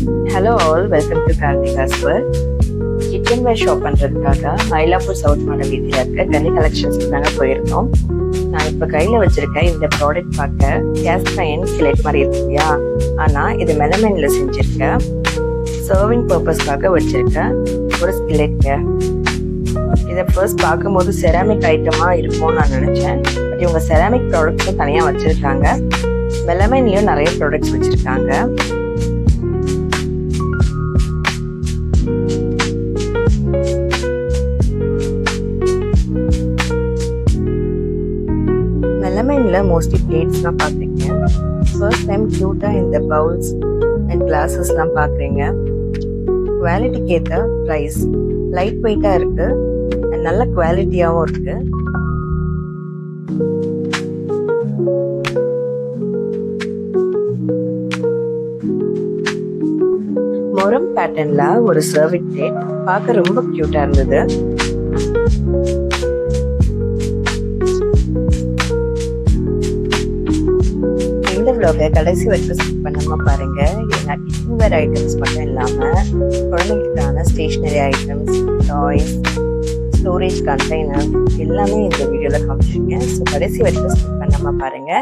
Hello all, welcome to Karthika's world. Kitchen ware shop பண்ணுறதுக்காக Mylapore south model வீட்டில் இருக்க கனி கலெக்ஷன்ஸ்க்கு நாங்கள் போயிருந்தோம். நான் இப்போ கையில் வச்சுருக்கேன் இந்த ப்ராடக்ட் பார்க்க கேஸ்ட் அயர்ன் ஸ்கிலெட் மாதிரி இருக்கு இல்லையா, ஆனால் இது மெலமைனில் செஞ்சுருக்கேன். சர்விங் பர்பஸ்க்காக வச்சுருக்கேன் ஒரு ஸ்கிலெட்ங்க. இதை ஃபர்ஸ்ட் பார்க்கும்போது செராமிக் ஐட்டமாக இருக்கும்னு நான் நினச்சேன். பட் இவங்க செராமிக் ப்ராடக்ட்ஸும் தனியாக வச்சுருக்காங்க. மெலமைன்லேயும் நிறைய ப்ராடக்ட்ஸ் வச்சுருக்காங்க. மெலமைன்ல மோஸ்ட்லி பிளேட்ஸ்லாம் பார்க்குறீங்க. ஃபர்ஸ்ட் டைம் க்யூட்டாக இந்த பவுல்ஸ் அண்ட் கிளாஸஸ்லாம் பார்க்குறீங்க. குவாலிட்டிக்கு ஏற்ற ப்ரைஸ், லைட் வெயிட்டாக இருக்குது அண்ட் நல்ல குவாலிட்டியாகவும் இருக்குது. மொரம் பேட்டர்ன்ல ஒரு சர்விங் பிளேட் பார்க்க ரொம்ப க்யூட்டாக இருந்தது. இந்த vlog கடைசி வரைக்கும் ஸ்கிப் பண்ணாம பாருங்க. ஏன்னா கிச்சன் வேர் ஐட்டம்ஸ் மட்டும் இல்லாம குழந்தைங்களுக்கான stationery items, toys, storage container எல்லாமே இந்த வீடியோல காமிச்சிருக்கேன். ஸோ கடைசி வரைக்கும் ஸ்கிப் பண்ணாம பாருங்க.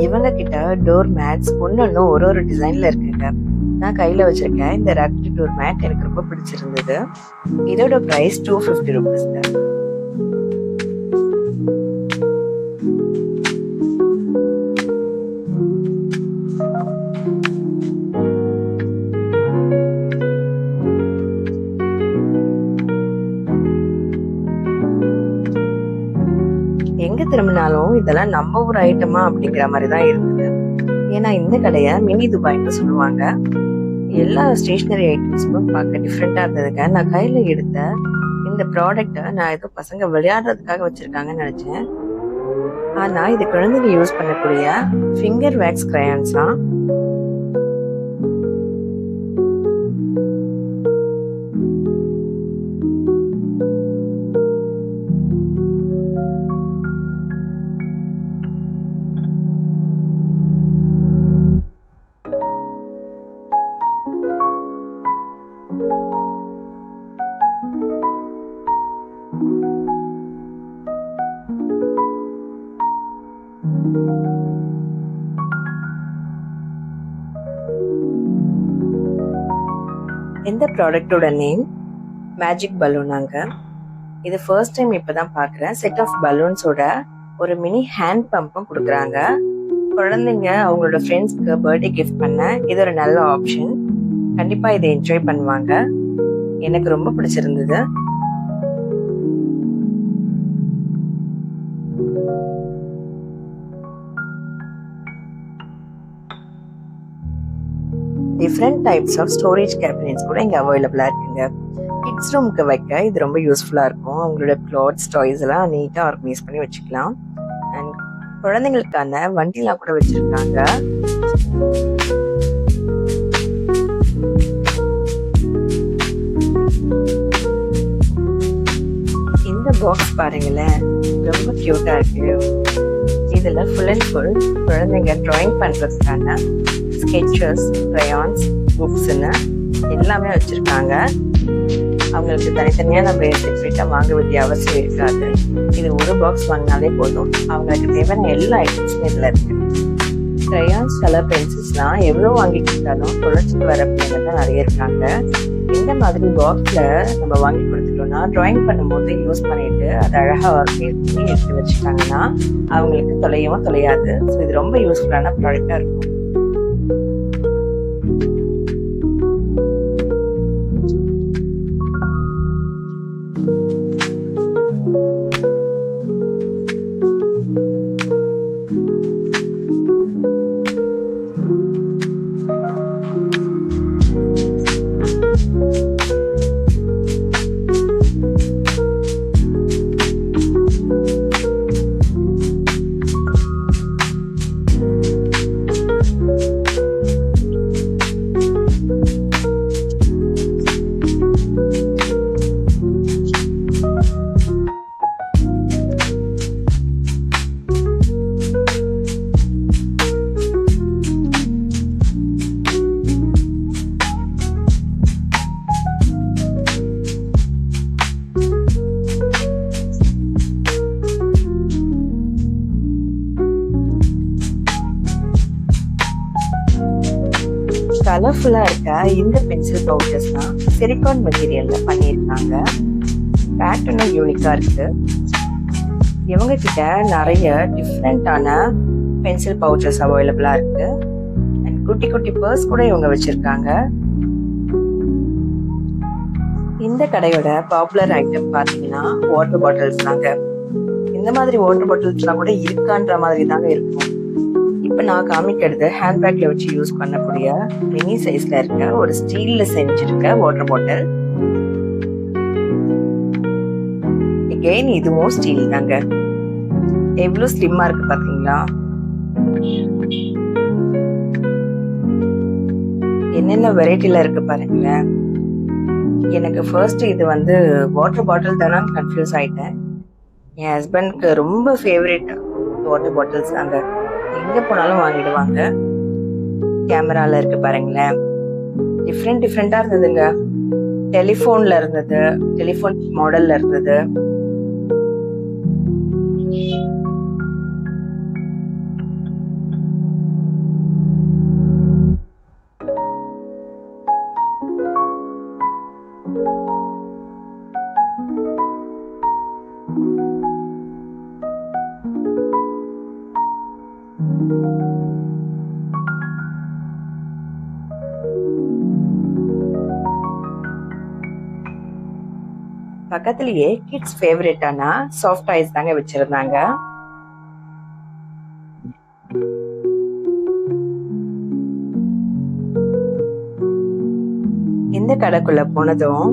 இவங்க கிட்ட டோர் மேட்ஸ் ஒன்னொன்னு ஒரு டிசைன்ல இருக்குங்க. நான் கையில வச்சிருக்கேன் இந்த ரக்ட் டோர் மேட் எனக்கு ரொம்ப பிடிச்சிருந்தது. இதோட பிரைஸ் 250 ரூபீஸ்ங்க. எங்க திரும்பினாலும் இதெல்லாம் நம்ம ஒரு ஐட்டமா அப்படிங்கிற மாதிரி தான் இருந்தது. ஏன்னா இந்த கடையை மினி துபாய்னு சொல்லுவாங்க. எல்லா ஸ்டேஷனரி ஐட்டம்ஸும் பார்க்க டிஃப்ரெண்டா இருந்ததுங்க. நான் கையில எடுத்த இந்த ப்ராடக்டை நான் ஏதோ பசங்க விளையாடுறதுக்காக வச்சிருக்காங்கன்னு நினைச்சேன். ஆனா இது குழந்தைங்க யூஸ் பண்ணக்கூடிய ஃபிங்கர் வேக்ஸ் கிரையான்ஸ் தான். இந்த ப்ராடக்டோட நேம் மேஜிக் பலூனாங்க. இது ஃபர்ஸ்ட் டைம் இப்பதான் பார்க்குறேன். செட் ஆஃப் பலூன்ஸோட ஒரு மினி ஹேண்ட் பம்பும் கொடுக்குறாங்க. குழந்தைங்க அவங்களோட ஃப்ரெண்ட்ஸ்க்கு பர்த்டே கிஃப்ட் பண்ண இது ஒரு நல்ல ஆப்ஷன். கண்டிப்பா இதை என்ஜாய் பண்ணுவாங்க. எனக்கு ரொம்ப பிடிச்சிருந்தது. Different types of storage cabinets கூட இங்கே அவைலபிளாக இருக்குங்க. கிட்ஸ் ரூமுக்கு வைக்க இது ரொம்ப யூஸ்ஃபுல்லாக இருக்கும். அவங்களோட கிளாத்ஸ், டாய்ஸ் எல்லாம் நீட்டாக ஆர்கனைஸ் பண்ணி வச்சுக்கலாம். அண்ட் குழந்தைங்களுக்கான வண்டிலாம் கூட வச்சுருக்காங்க. இந்த பாக்ஸ் பாருங்களேன், ரொம்ப க்யூட்டாக இருக்கு. இதில் ஃபுல் அண்ட் ஃபுல் குழந்தைங்க ட்ராயிங் பண்ணுறதுக்கான ஸ்கெச்சஸ், crayons, புக்ஸ்ன்னு எல்லாமே வச்சுருக்காங்க. அவங்களுக்கு தனித்தனியாக நம்ம செப்பரேட்டாக வாங்க வேண்டிய அவசியம் இருக்காது. இது ஒரு பாக்ஸ் வாங்கினாலே போதும். அவங்களுக்கு தேவையான எல்லா ஐட்டம்ஸும் இதில் இருக்குது. crayons, கலர் பென்சில்ஸ்லாம் எவ்வளோ வாங்கி கொடுத்தாலும் தொலைச்சிட்டு வர பிள்ளைங்க தான் நிறைய இருக்காங்க. இந்த மாதிரி பாக்ஸில் நம்ம வாங்கி கொடுத்துட்டோம்னா ட்ராயிங் பண்ணும்போது யூஸ் பண்ணிட்டு அதை அழகாக ஆர்கனைஸ் பண்ணி எடுத்து வச்சுட்டாங்கன்னா அவங்களுக்கு தொலையவும் தொலையாது. ஸோ இது ரொம்ப யூஸ்ஃபுல்லான ப்ராடக்டாக இருக்கும். கலர்ஃபுல்லா இருக்க இந்த பென்சில் பவுச்சஸ்லாம் சிலிகான் மெட்டீரியல்ல பண்ணியிருக்காங்க. பேட்டர்னும் யூனிக்கா இருக்கு. இவங்க கிட்ட நிறைய டிஃப்ரெண்டான பென்சில் பவுச்சஸ் அவைலபிளா இருக்கு. அண்ட் குட்டி குட்டி பர்ஸ் கூட இவங்க வச்சிருக்காங்க. இந்த கடையோட பாப்புலர் ஐட்டம் பாத்தீங்கன்னா வாட்டர் பாட்டில்ஸ் தாங்க. இந்த மாதிரி வாட்டர் பாட்டில்ஸ்லாம் கூட இருக்கான்ற மாதிரி தாங்க இருக்கும். இப்ப நான் காமிக்கிறது ஹேண்ட்பேக்ல வச்சு யூஸ் பண்ணக்கூடிய மினி சைஸ்ல இருக்க ஒரு ஸ்டீல்ல செஞ்சிருக்க வாட்டர் பாட்டில். அகைன் இதுவும் ஸ்டீல் தாங்க. எவ்வளவு ஸ்லிம்மா இருக்கு பாத்தீங்களா? என்னென்ன வெரைட்டில இருக்கு பாருங்களேன். எனக்கு ஃபர்ஸ்ட் இது வந்து வாட்டர் பாட்டில் தானே கன்ஃபியூஸ் ஆயிட்டேன். என் ஹஸ்பண்ட்க்கு ரொம்ப ஃபேவரட் வாட்டர் பாட்டில்ஸ் தாங்க. எங்க போனாலும் வாங்கிடுவாங்க. கேமரால இருக்கு பாருங்களேன். டிஃப்ரெண்டா இருந்ததுங்க. டெலிஃபோன்ல இருந்தது, டெலிஃபோன் மாடல்ல இருந்தது. பக்கத்திலேயே கிட்ஸ் ஃபேவரட்டான சாஃப்ட் டாய்ஸ் தாங்க வச்சிருந்தாங்க. இந்த கடைக்குள்ள போனதும்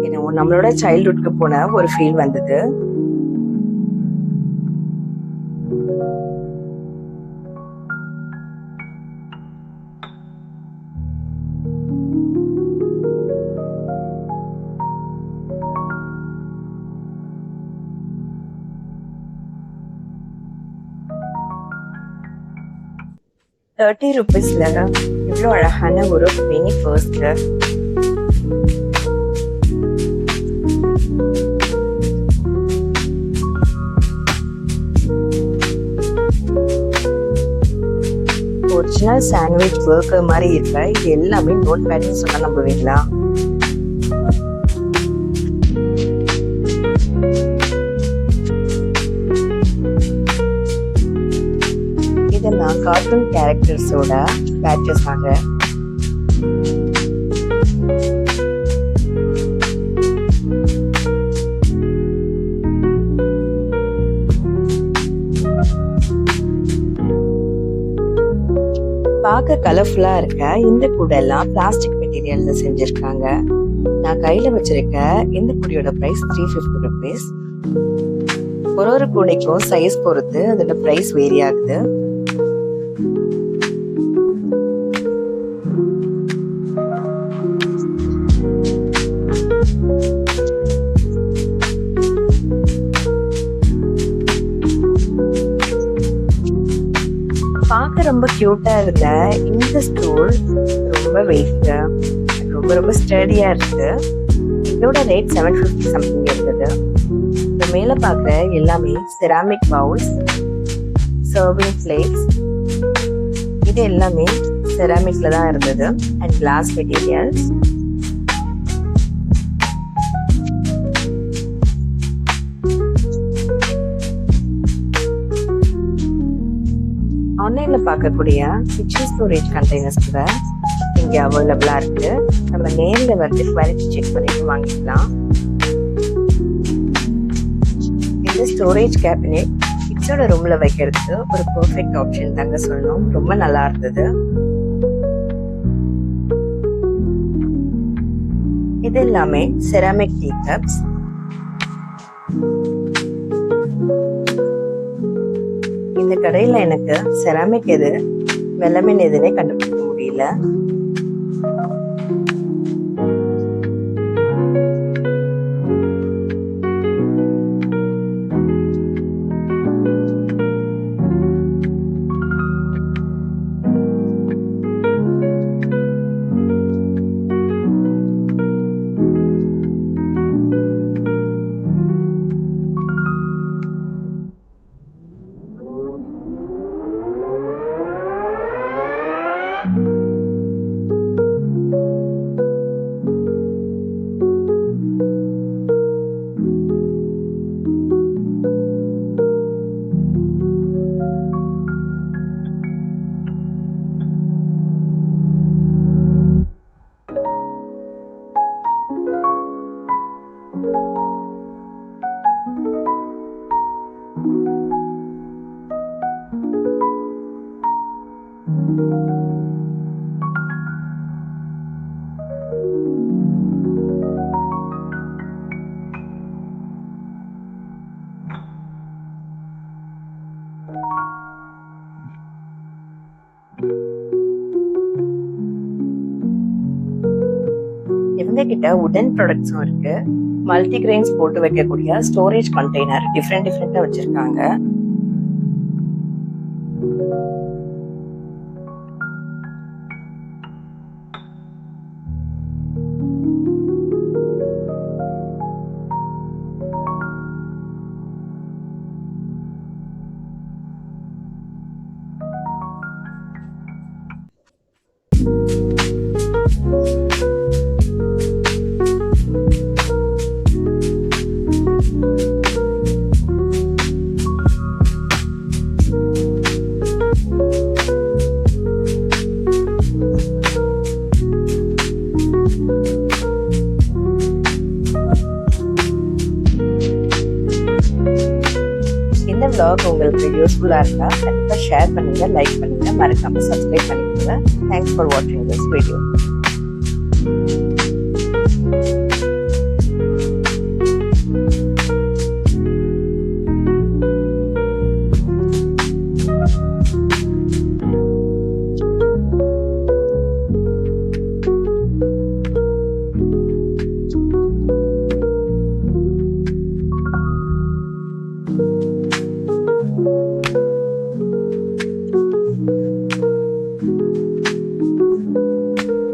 என்னவோ நம்மளோட சைல்ட்ஹுட்க்கு போன ஒரு ஃபீல் வந்தது. ₹30 இவ்வளோ அழகான ஒரு மினி பர்ஸ்ல ஒரிஜினல் சாண்ட்விச் பர்கர் மாதிரி இருக்க. இது எல்லாமே நோட் பேட்னு சொன்னா நம்புவீங்களா? இதெல்லாம் கார்ட்டூன் கேரக்டர்ஸோட பேட்சஸ் ஆக. பார்க்க கலர்ஃபுல்லா இருக்க இந்த கூடெல்லாம் பிளாஸ்டிக் மெட்டீரியல்ல செஞ்சிருக்காங்க. நான் கையில வச்சிருக்க இந்த கூடையோட பிரைஸ் ₹350. ஒரு கூடைக்கும் சைஸ் பொறுத்து அதோட பிரைஸ் வேரி ஆகுது. பார்க்க ரொம்ப கியூட்டா இருந்த இந்த ஸ்டூல் ரொம்ப வெயிட், ரொம்ப ஸ்டடியா இருக்கு. இதோட ரேட் $750 சம்திங் இருந்தது. இந்த மேல பார்க்குற எல்லாமே செராமிக் பவுல்ஸ், சர்விங் பிளேட்ஸ், இது எல்லாமே செராமிக்ல தான் இருந்தது. And glass materials. ஆன்லைன்ல பார்க்கக்கூடிய கிச்சன் ஸ்டோரேஜ் கண்டெய்னர்ஸ் கூட இங்க அவைலபிளா இருக்கு. நம்ம நேர்ல வந்து குவாலிட்டி செக் பண்ணிட்டு வாங்கிக்கலாம். இந்த ஸ்டோரேஜ் கேபினெட் கிட்ஸோட ரூம்ல வைக்கிறதுக்கு ஒரு பெர்ஃபெக்ட் ஆப்ஷன் தாங்க சொல்லணும். ரொம்ப நல்லா இருந்தது. இது எல்லாமே செராமிக் டீ கப்ஸ். இந்த கடையில எனக்கு செராமிக் எது மெலமின் எதுனே கண்டுபிடிக்க முடியல. இவங்க கிட்ட உடன் ப்ராடக்ட்ஸும் இருக்கு. மல்டி கிரெயின்ஸ் போட்டு வைக்கக்கூடிய ஸ்டோரேஜ் கண்டெய்னர் டிஃப்ரெண்டா வச்சிருக்காங்க. இந்த vlog உங்களுக்கு யூஸ்ஃபுல்லா இருந்தா கண்டிப்பா ஷேர் பண்ணுங்க, லைக் பண்ணுங்க, மறக்காம சப்ஸ்கிரைப் பண்ணிக்கோங்க. தேங்க்ஸ் ஃபார் வாட்சிங் திஸ் வீடியோ.